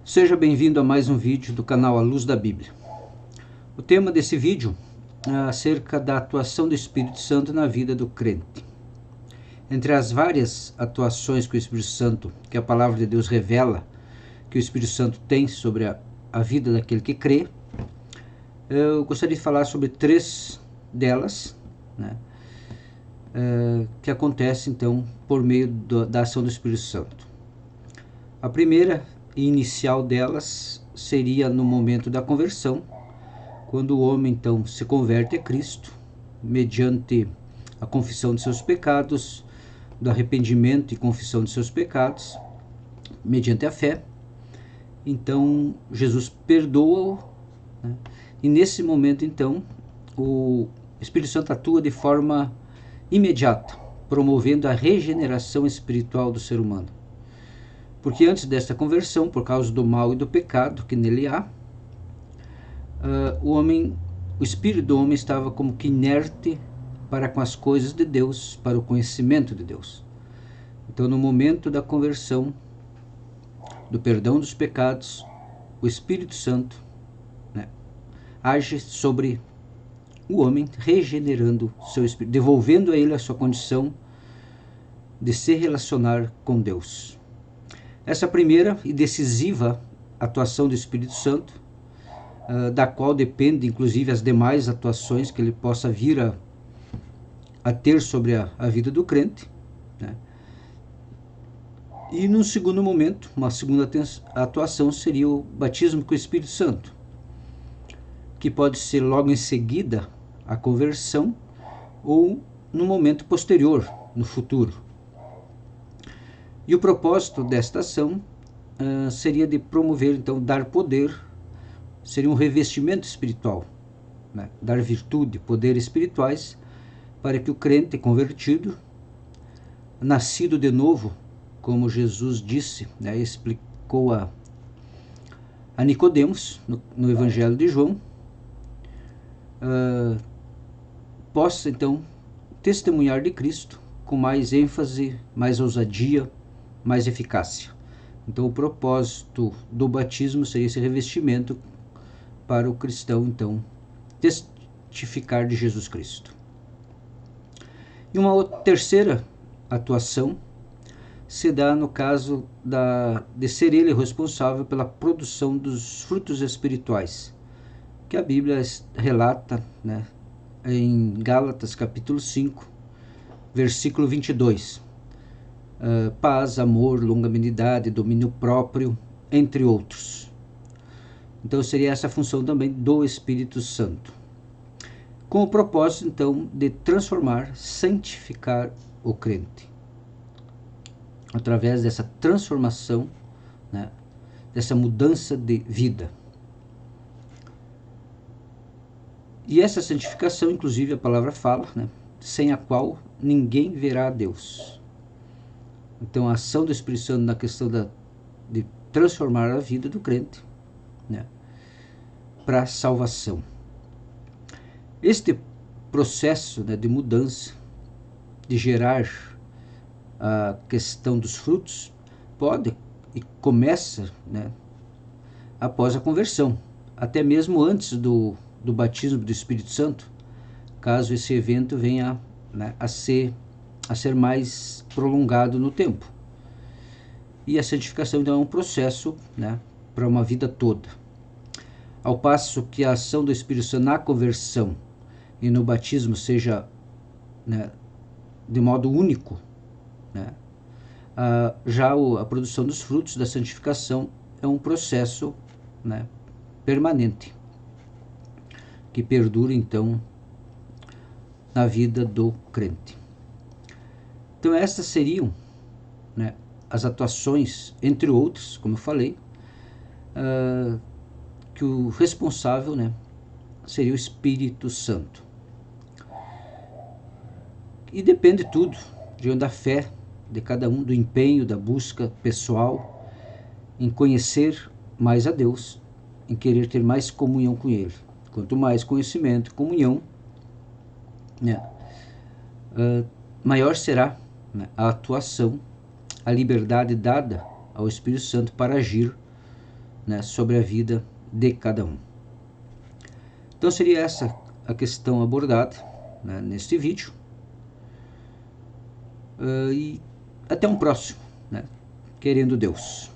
Seja bem-vindo a mais um vídeo do canal A Luz da Bíblia. O tema desse vídeo é acerca da atuação do Espírito Santo na vida do crente. Entre as várias atuações que o Espírito Santo, que a Palavra de Deus revela, que o Espírito Santo tem sobre a vida daquele que crê, eu gostaria de falar sobre três delas, que acontece então por meio da ação do Espírito Santo. A primeira e inicial delas seria no momento da conversão, quando o homem então se converte a Cristo, mediante a confissão de seus pecados, do arrependimento e confissão de seus pecados, mediante a fé. Então Jesus perdoa-o, e nesse momento então o Espírito Santo atua de forma imediata, promovendo a regeneração espiritual do ser humano. Porque antes desta conversão, por causa do mal e do pecado que nele há, o espírito do homem estava como que inerte para com as coisas de Deus, para o conhecimento de Deus. Então, no momento da conversão, do perdão dos pecados, o Espírito Santo age sobre o homem, regenerando seu espírito, devolvendo a ele a sua condição de se relacionar com Deus. Essa primeira e decisiva atuação do Espírito Santo, da qual depende inclusive as demais atuações que ele possa vir a ter sobre a vida do crente. E num segundo momento, uma segunda atuação seria o batismo com o Espírito Santo, que pode ser logo em seguida à conversão ou no momento posterior, no futuro. E o propósito desta ação seria de promover, então, dar poder, seria um revestimento espiritual, dar virtude, poder espirituais, para que o crente convertido, nascido de novo, como Jesus disse, explicou a Nicodemos, no Evangelho de João, possa, então, testemunhar de Cristo com mais ênfase, mais ousadia, mais eficácia. Então o propósito do batismo seria esse revestimento para o cristão, então, testificar de Jesus Cristo. E uma terceira atuação se dá no caso de ser ele responsável pela produção dos frutos espirituais, que a Bíblia relata em Gálatas capítulo 5, versículo 22. Paz, amor, longanimidade, domínio próprio, entre outros. Então seria essa a função também do Espírito Santo, com o propósito então de transformar, santificar o crente, através dessa transformação, dessa mudança de vida. E essa santificação, inclusive a palavra fala, sem a qual ninguém verá a Deus. Então a ação do Espírito Santo na questão de transformar a vida do crente para a salvação. Este processo de mudança, de gerar a questão dos frutos, pode e começa após a conversão, até mesmo antes do batismo do Espírito Santo, caso esse evento venha a ser mais prolongado no tempo. E a santificação então é um processo para uma vida toda. Ao passo que a ação do Espírito Santo na conversão e no batismo seja de modo único, já a produção dos frutos da santificação é um processo permanente, que perdura então na vida do crente. Então estas seriam as atuações, entre outros, como eu falei, que o responsável seria o Espírito Santo. E depende tudo da fé de cada um, do empenho, da busca pessoal em conhecer mais a Deus, em querer ter mais comunhão com Ele. Quanto mais conhecimento, comunhão, maior será a atuação, a liberdade dada ao Espírito Santo para agir né, sobre a vida de cada um. Então seria essa a questão abordada, né, neste vídeo. E até um próximo, né, querendo Deus.